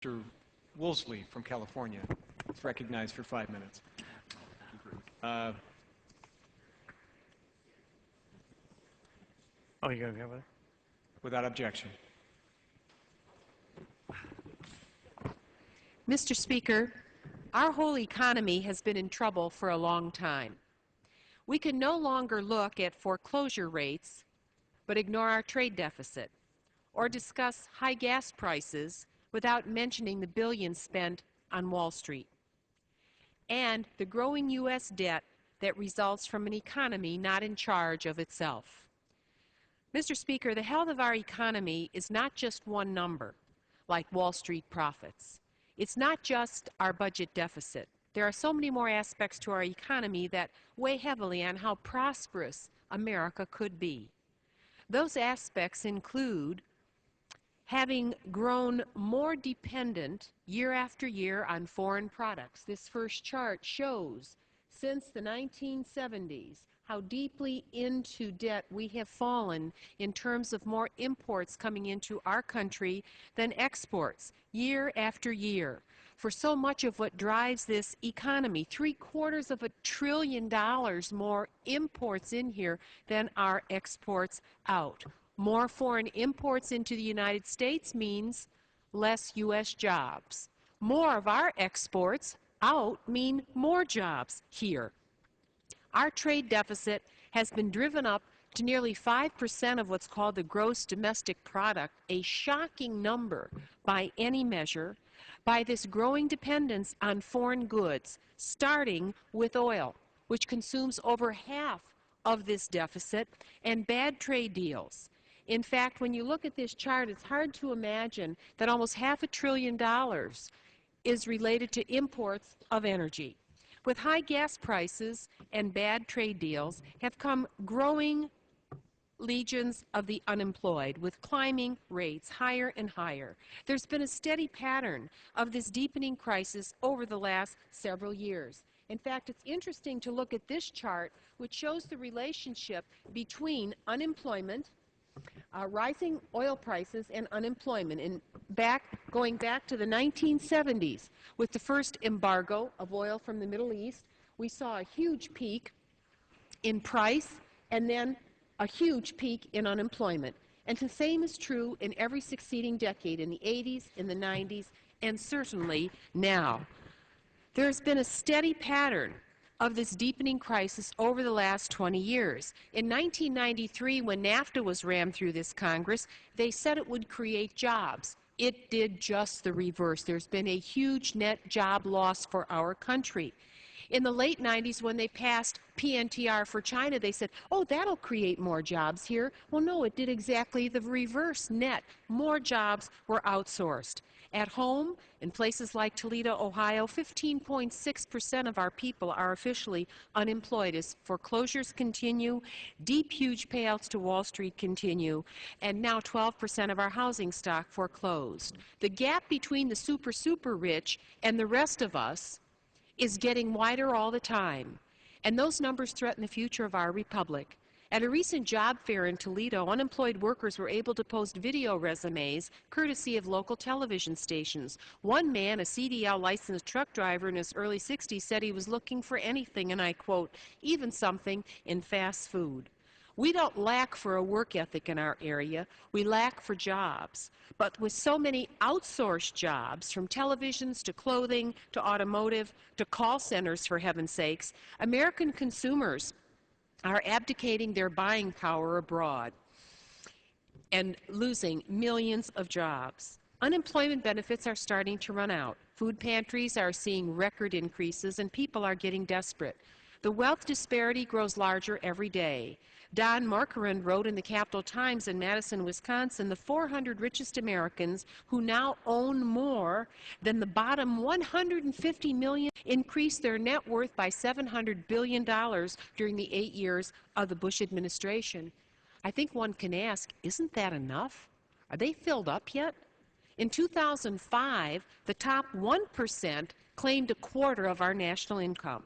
Mr. Woolsey from California is recognized for 5 minutes. Oh, you're going to go with it? Without objection. Mr. Speaker, our whole economy has been in trouble for a long time. We can no longer look at foreclosure rates but ignore our trade deficit, or discuss high gas prices without mentioning the billions spent on Wall Street, and the growing U.S. debt that results from an economy not in charge of itself. Mr. Speaker, the health of our economy is not just one number, like Wall Street profits. It's not just our budget deficit. There are so many more aspects to our economy that weigh heavily on how prosperous America could be. Those aspects include having grown more dependent year after year on foreign products. This first chart shows since the 1970s how deeply into debt we have fallen in terms of more imports coming into our country than exports year after year. For so much of what drives this economy, $750 billion more imports in here than our exports out. More foreign imports into the United States means less U.S. jobs. More of our exports out mean more jobs here. Our trade deficit has been driven up to nearly 5% of what's called the gross domestic product, a shocking number by any measure, by this growing dependence on foreign goods, starting with oil, which consumes over half of this deficit, and bad trade deals. In fact, when you look at this chart, it's hard to imagine that almost $500 billion is related to imports of energy. With high gas prices and bad trade deals have come growing legions of the unemployed, with climbing rates higher and higher. There's been a steady pattern of this deepening crisis over the last several years. In fact, it's interesting to look at this chart, which shows the relationship between unemployment, rising oil prices, and unemployment. And going back to the 1970s, with the first embargo of oil from the Middle East, we saw a huge peak in price and then a huge peak in unemployment. And the same is true in every succeeding decade, in the 80s, in the 90s, and certainly now. There's been a steady pattern of this deepening crisis over the last 20 years. In 1993, when NAFTA was rammed through this Congress, they said it would create jobs. It did just the reverse. There's been a huge net job loss for our country. In the late 90s, when they passed PNTR for China, they said, oh, that'll create more jobs here. Well, no, it did exactly the reverse. Net, more jobs were outsourced. At home, in places like Toledo, Ohio, 15.6% of our people are officially unemployed as foreclosures continue, deep, huge payouts to Wall Street continue, and now 12% of our housing stock foreclosed. The gap between the super, super rich and the rest of us is getting wider all the time, and those numbers threaten the future of our republic. At a recent job fair in Toledo, unemployed workers were able to post video resumes courtesy of local television stations. One man, a CDL licensed truck driver in his early 60s, said he was looking for anything, and I quote, even something in fast food. We don't lack for a work ethic in our area. We lack for jobs. But with so many outsourced jobs, from televisions to clothing to automotive to call centers, for heaven's sakes, American consumers are abdicating their buying power abroad and losing millions of jobs. Unemployment benefits are starting to run out. Food pantries are seeing record increases, and people are getting desperate. The wealth disparity grows larger every day. Don Marquardt wrote in the Capital Times in Madison, Wisconsin, the 400 richest Americans who now own more than the bottom 150 million increased their net worth by $700 billion during the 8 years of the Bush administration. I think one can ask, isn't that enough? Are they filled up yet? In 2005, the top 1% claimed a quarter of our national income.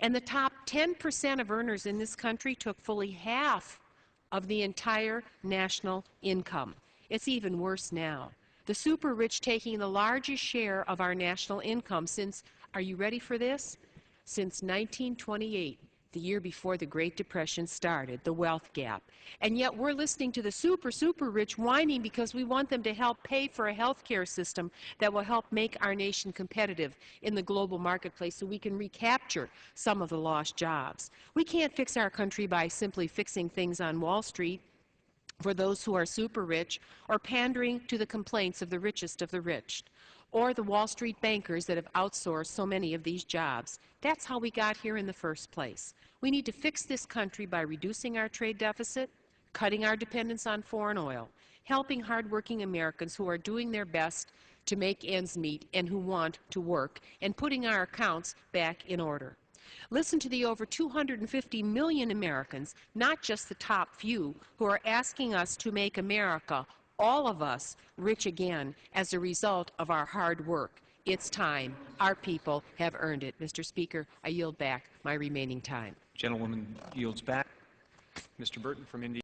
And the top 10% of earners in this country took fully half of the entire national income. It's even worse now. The super rich taking the largest share of our national income since, are you ready for this? Since 1928, the year before the Great Depression started, the wealth gap. And yet we're listening to the super rich whining because we want them to help pay for a health care system that will help make our nation competitive in the global marketplace so we can recapture some of the lost jobs. We can't fix our country by simply fixing things on Wall Street for those who are super rich, or pandering to the complaints of the richest of the rich, or the Wall Street bankers that have outsourced so many of these jobs. That's how we got here in the first place. We need to fix this country by reducing our trade deficit, cutting our dependence on foreign oil, helping hardworking Americans who are doing their best to make ends meet and who want to work, and putting our accounts back in order. Listen to the over 250 million Americans, not just the top few, who are asking us to make America, all of us, rich again as a result of our hard work. It's time. Our people have earned it. Mr. Speaker, I yield back my remaining time. Gentlewoman yields back. Mr. Burton from Indiana.